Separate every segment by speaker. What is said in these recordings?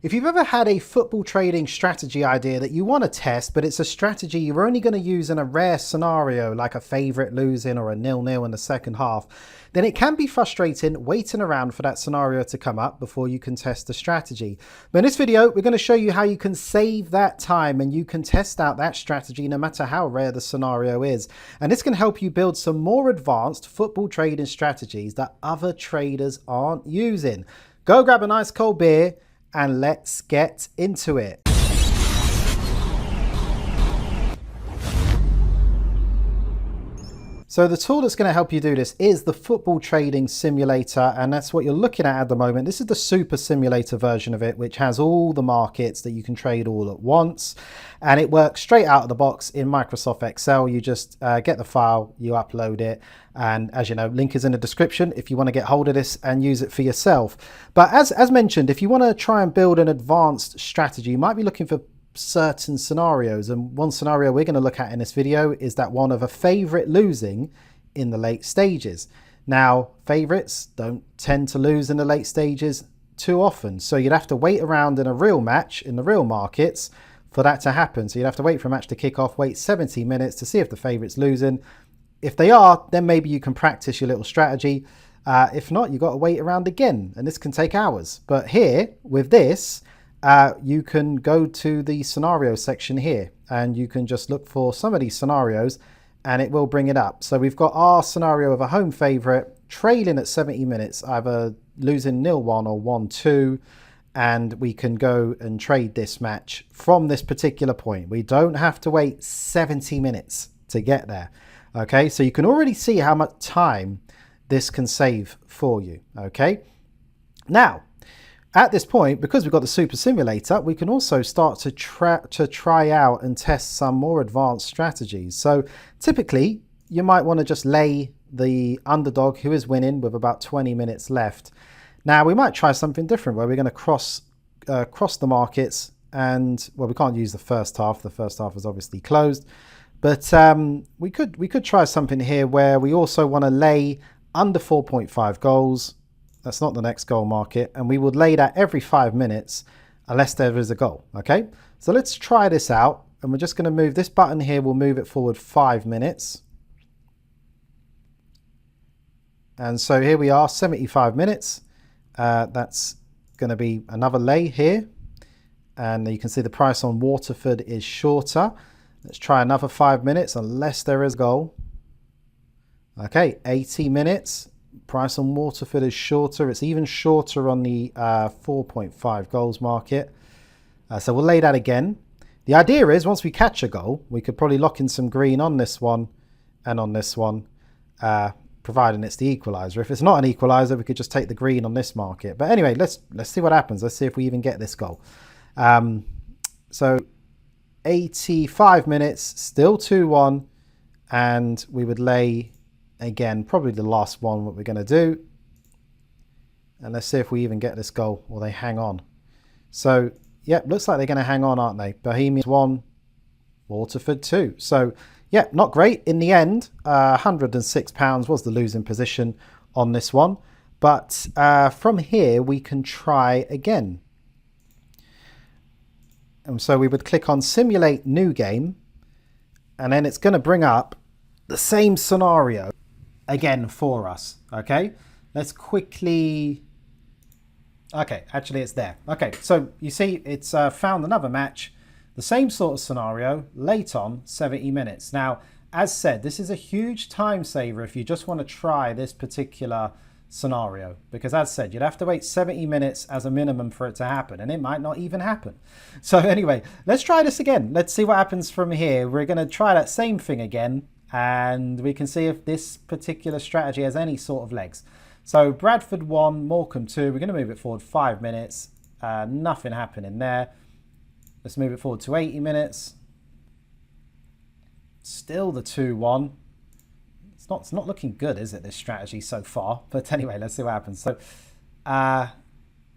Speaker 1: If you've ever had a football trading strategy idea that you want to test, but it's a strategy you're only going to use in a rare scenario like a favourite losing or a 0-0 in the second half, then it can be frustrating waiting around for that scenario to come up before you can test the strategy. But in this video, we're going to show you how you can save that time and you can test out that strategy no matter how rare the scenario is. And this can help you build some more advanced football trading strategies that other traders aren't using. Go grab a nice cold beer and let's get into it. So the tool that's going to help you do this is the football trading simulator, and that's what you're looking at the moment. This is the super simulator version of it, which has all the markets that you can trade all at once, and it works straight out of the box in Microsoft Excel. You just get the file, you upload it, and as you know, link is in the description if you want to get hold of this and use it for yourself. But as mentioned, if you want to try and build an advanced strategy, you might be looking for certain scenarios, and one scenario we're going to look at in this video is that one of a favourite losing in the late stages. Now, favourites don't tend to lose in the late stages too often, so you'd have to wait around in a real match in the real markets for that to happen. So you'd have to wait for a match to kick off, wait 70 minutes to see if the favourite's losing. If they are, then maybe you can practice your little strategy. If not, you've got to wait around again, and this can take hours. But here with this, you can go to the scenario section here and you can just look for some of these scenarios and it will bring it up. So we've got our scenario of a home favourite trailing at 70 minutes, either losing 0-1 or 1-2, and we can go and trade this match from this particular point. We don't have to wait 70 minutes to get there. Okay, so you can already see how much time this can save for you. Okay, now at this point, because we've got the super simulator, we can also start to try out and test some more advanced strategies. So typically you might want to just lay the underdog who is winning with about 20 minutes left. Now we might try something different where we're going to cross the markets, and well, we can't use the first half. The first half is obviously closed, but we could try something here where we also want to lay under 4.5 goals. That's not the next goal market, and we would lay that every 5 minutes unless there is a goal. Okay, so let's try this out, and we're just going to move this button here. We'll move it forward 5 minutes, and so here we are, 75 minutes. That's going to be another lay here, and you can see the price on Waterford is shorter. Let's try another 5 minutes unless there is a goal. Okay, 80 minutes. Price on Waterford is shorter. It's even shorter on the 4.5 goals market. So we'll lay that again. The idea is once we catch a goal, we could probably lock in some green on this one and on this one, providing it's the equalizer. If it's not an equalizer, we could just take the green on this market. But anyway, let's see what happens. Let's see if we even get this goal. So 85 minutes, still 2-1, and we would lay again, probably the last one, what we're going to do. And let's see if we even get this goal or they hang on. So, yeah, looks like they're going to hang on, aren't they? Bohemians 1, Waterford 2. So, yeah, not great. In the end, £106 was the losing position on this one. But from here, we can try again. And so we would click on Simulate New Game. And then it's going to bring up the same scenario again for us. Okay, let's quickly, okay, actually it's there. Okay, so you see it's found another match, the same sort of scenario, late on, 70 minutes. Now, as said, this is a huge time saver if you just want to try this particular scenario, because as said, you'd have to wait 70 minutes as a minimum for it to happen, and it might not even happen. So anyway, let's try this again. Let's see what happens from here. We're going to try that same thing again, and we can see if this particular strategy has any sort of legs. So Bradford 1, Morecambe 2, we're going to move it forward 5 minutes. Nothing happening there. Let's move it forward to 80 minutes. Still the 2-1. It's not looking good, is it, this strategy so far? But anyway, let's see what happens. So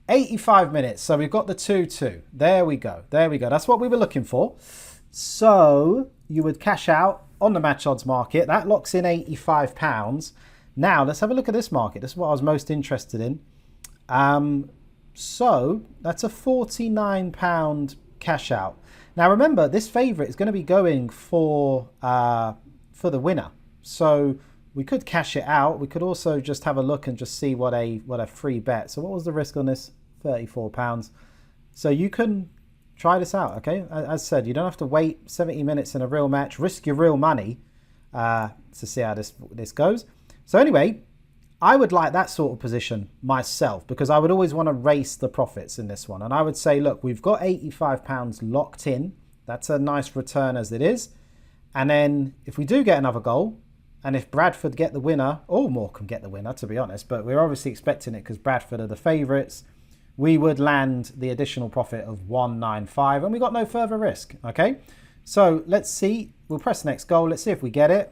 Speaker 1: 85 minutes. So we've got the 2-2. There we go. There we go. That's what we were looking for. So you would cash out on the match odds market. That locks in £85. Now let's have a look at this market. This is what I was most interested in. So that's a £49 cash out. Now remember, this favourite is going to be going for the winner. So we could cash it out. We could also just have a look and just see what a free bet. So what was the risk on this? £34. So you can try this out, okay? As said, you don't have to wait 70 minutes in a real match, risk your real money to see how this goes. So anyway, I would like that sort of position myself because I would always want to race the profits in this one. And I would say, look, we've got £85 locked in. That's a nice return as it is. And then if we do get another goal, and if Bradford get the winner, or Morecambe get the winner, to be honest, but we're obviously expecting it because Bradford are the favourites, we would land the additional profit of 195 and we got no further risk, okay? So let's see. We'll press next goal. Let's see if we get it.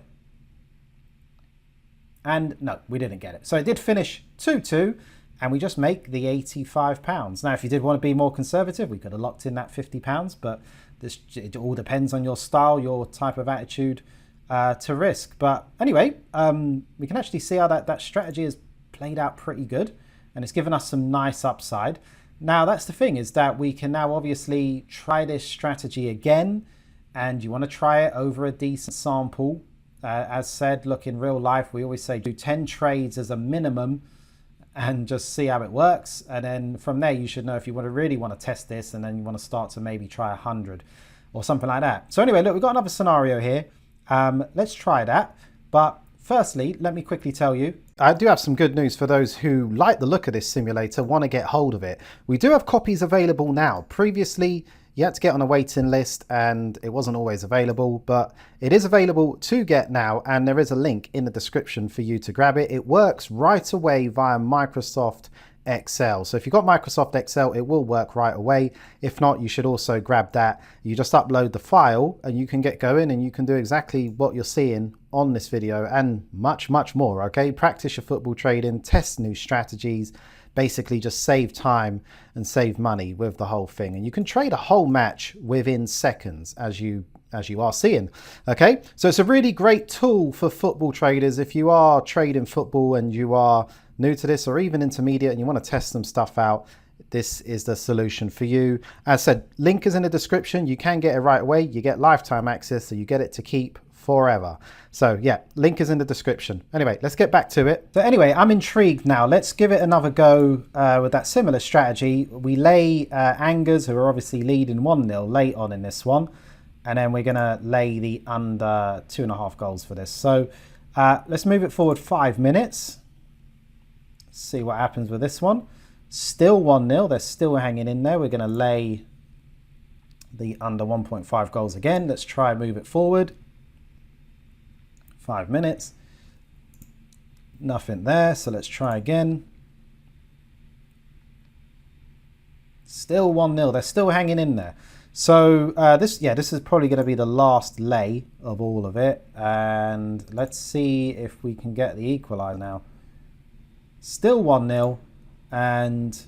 Speaker 1: And no, we didn't get it. So it did finish 2-2 and we just make the £85. Now, if you did want to be more conservative, we could have locked in that £50, but it all depends on your style, your type of attitude to risk. But anyway, we can actually see how that strategy has played out pretty good and it's given us some nice upside. Now, that's the thing, is that we can now obviously try this strategy again, and you want to try it over a decent sample. As said, look, in real life, we always say do 10 trades as a minimum and just see how it works. And then from there, you should know if you really want to test this, and then you want to start to maybe try 100 or something like that. So anyway, look, we've got another scenario here. Let's try that. But firstly, let me quickly tell you, I do have some good news for those who like the look of this simulator, want to get hold of it. We do have copies available now. Previously, you had to get on a waiting list and it wasn't always available, but it is available to get now, and there is a link in the description for you to grab it. It works right away via Microsoft Excel. So if you've got Microsoft Excel, it will work right away. If not, you should also grab that. You just upload the file and you can get going and you can do exactly what you're seeing on this video and much, much more, okay? Practice your football trading, test new strategies, basically just save time and save money with the whole thing. And you can trade a whole match within seconds, as you are seeing, okay? So it's a really great tool for football traders. If you are trading football and you are new to this, or even intermediate, and you want to test some stuff out, this is the solution for you. As I said, link is in the description. You can get it right away. You get lifetime access, so you get it to keep forever. So yeah, link is in the description. Anyway, let's get back to it. So anyway, I'm intrigued now. Let's give it another go with that similar strategy. We lay Angers, who are obviously leading 1-0 late on in this one. And then we're going to lay the under 2.5 goals for this. So let's move it forward 5 minutes. See what happens with this one. Still 1-0. They're still hanging in there. We're going to lay the under 1.5 goals again. Let's try and move it forward. 5 minutes. Nothing there. So let's try again. Still 1-0. They're still hanging in there. So this is probably going to be the last lay of all of it. And let's see if we can get the equalizer now. Still 1-0 and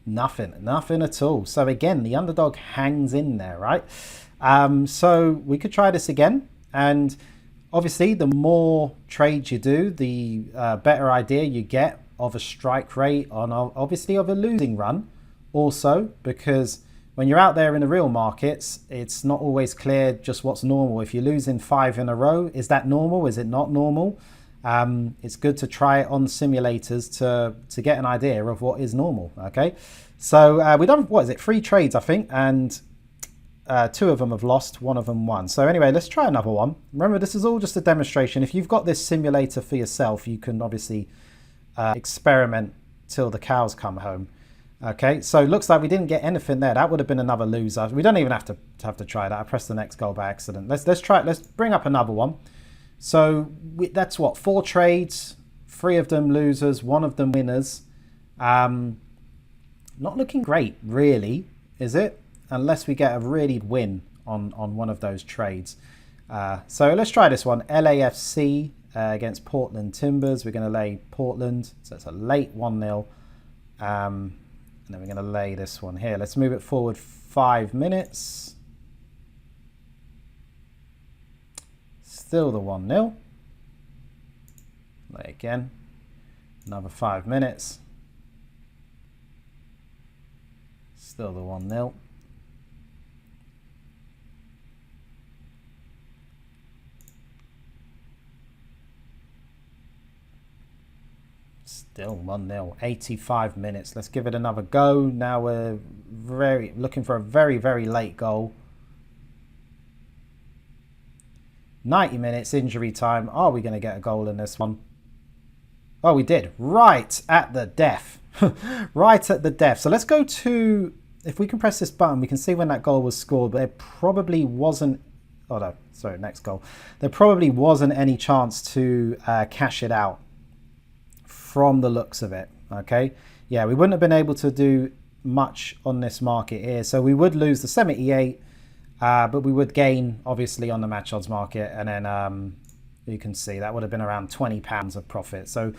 Speaker 1: nothing at all. So again, the underdog hangs in there, right? So we could try this again. And obviously, the more trades you do, the better idea you get of a strike rate on, obviously, of a losing run. Also, because when you're out there in the real markets, it's not always clear just what's normal. If you're losing 5 in a row, is that normal? Is it not normal? It's good to try it on simulators to get an idea of what is normal, okay? So we've done, 3 trades, I think, and 2 of them have lost, 1 of them won. So anyway, let's try another one. Remember, this is all just a demonstration. If you've got this simulator for yourself, you can obviously experiment till the cows come home. Okay, so it looks like we didn't get anything there. That would have been another loser. We don't even have to try that. I pressed the next goal by accident. Let's try it. Let's bring up another one. So that's what, 4 trades, 3 of them losers, 1 of them winners. Not looking great, really, is it? Unless we get a really win on one of those trades. So let's try this one. LAFC against Portland Timbers. We're going to lay Portland. So it's a late 1-0. And then we're going to lay this one here. Let's move it forward 5 minutes. Still the 1-0. Lay again. Another 5 minutes. Still the 1-0. Still 1-0. 85 minutes. Let's give it another go. Now we're looking for a very, very late goal. 90 minutes, injury time. Are we going to get a goal in this one? Oh, we did. Right at the death. Right at the death. So let's go to... If we can press this button, we can see when that goal was scored. But there probably wasn't... Oh, no. Sorry, next goal. There probably wasn't any chance to cash it out from the looks of it. Okay. Yeah, we wouldn't have been able to do much on this market here. So we would lose the 78, but we would gain, obviously, on the match odds market. And then you can see that would have been around £20 of profit. So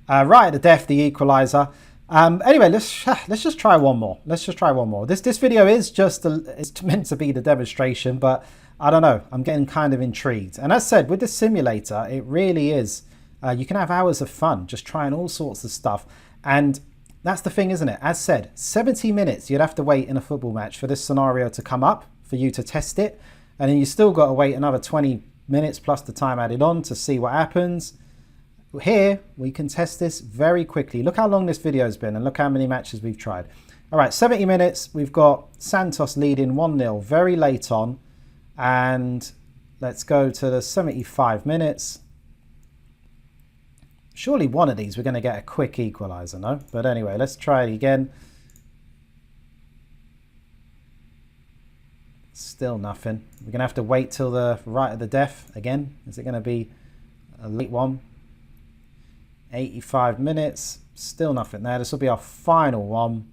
Speaker 1: right at the death, the equalizer. Anyway, let's just try one more. Let's just try one more. This video is just it's meant to be the demonstration, but I don't know. I'm getting kind of intrigued. And as said, with the simulator, it really is. You can have hours of fun just trying all sorts of stuff. And that's the thing, isn't it? As said, 70 minutes you'd have to wait in a football match for this scenario to come up for you to test it. And then you still got to wait another 20 minutes plus the time added on to see what happens. Here, we can test this very quickly. Look how long this video has been and look how many matches we've tried. All right, 70 minutes. We've got Santos leading 1-0 very late on. And let's go to the 75 minutes. Surely one of these we're going to get a quick equalizer, no? But anyway, let's try it again. Still nothing. We're going to have to wait till the right of the death again. Is it going to be a late one? 85 minutes. Still nothing there. This will be our final one.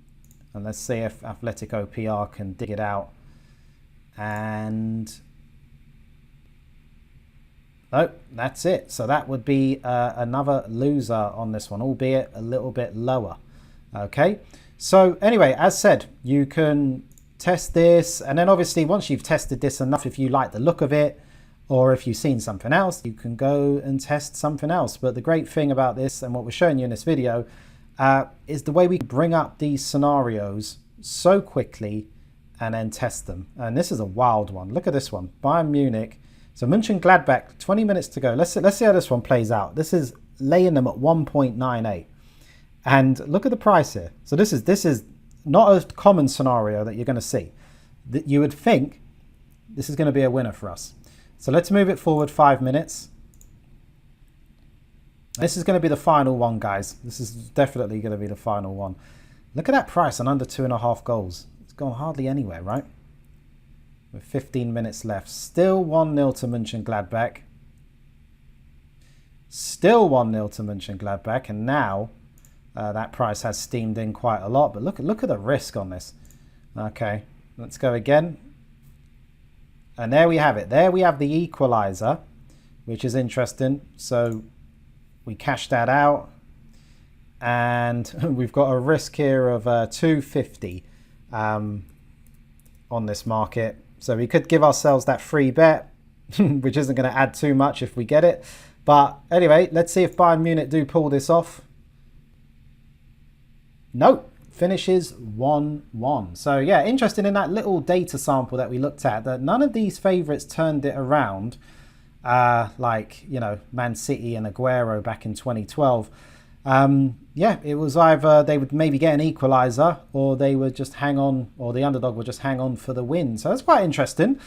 Speaker 1: And let's see if Atletico PR can dig it out. And... nope, that's it. So that would be another loser on this one, albeit a little bit lower. Okay, so anyway, as said, you can test this. And then obviously once you've tested this enough, if you like the look of it, or if you've seen something else, you can go and test something else. But the great thing about this and what we're showing you in this video is the way we bring up these scenarios so quickly and then test them. And this is a wild one. Look at this one, Bayern Munich. So Mönchengladbach, 20 minutes to go. Let's see how this one plays out. This is laying them at 1.98. And look at the price here. So this is not a common scenario that you're going to see. That you would think this is going to be a winner for us. So let's move it forward 5 minutes. This is going to be the final one, guys. This is definitely going to be the final one. Look at that price on under 2.5 goals. It's gone hardly anywhere, right? With 15 minutes left. Still 1-0 to Mönchengladbach. Still 1-0 to Mönchengladbach. And now that price has steamed in quite a lot. But look at the risk on this. Okay, let's go again. And there we have it. There we have the equalizer, which is interesting. So we cash that out. And we've got a risk here of 250 on this market. So we could give ourselves that free bet, which isn't going to add too much if we get it. But anyway, let's see if Bayern Munich do pull this off. Nope. Finishes 1-1. So yeah, interesting in that little data sample that we looked at that none of these favourites turned it around like, you know, Man City and Aguero back in 2012. Yeah, it was either they would maybe get an equalizer or they would just hang on, or the underdog would just hang on for the win. So that's quite interesting.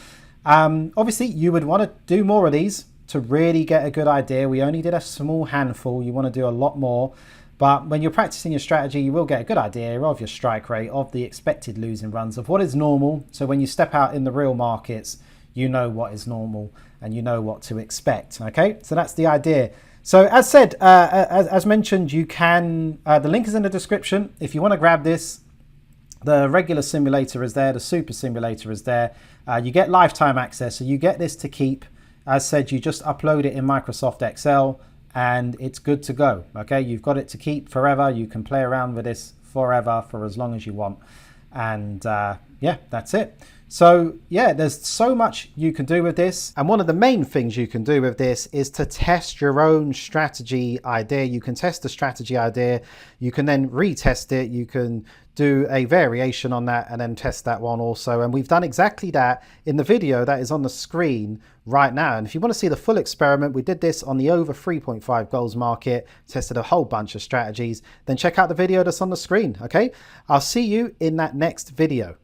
Speaker 1: Obviously, you would want to do more of these to really get a good idea. We only did a small handful. You want to do a lot more. But when you're practicing your strategy, you will get a good idea of your strike rate, of the expected losing runs, of what is normal. So when you step out in the real markets, you know what is normal and you know what to expect. Okay, so that's the idea. So as said, as mentioned, you can, the link is in the description. If you want to grab this, the regular simulator is there, the super simulator is there. You get lifetime access, so you get this to keep. As said, you just upload it in Microsoft Excel and it's good to go. Okay, you've got it to keep forever. You can play around with this forever for as long as you want. And yeah, that's it. So yeah, there's so much you can do with this. And one of the main things you can do with this is to test your own strategy idea. You can test the strategy idea. You can then retest it. You can do a variation on that and then test that one also. And we've done exactly that in the video that is on the screen right now. And if you want to see the full experiment, we did this on the over 3.5 goals market, tested a whole bunch of strategies, then check out the video that's on the screen. Okay, I'll see you in that next video.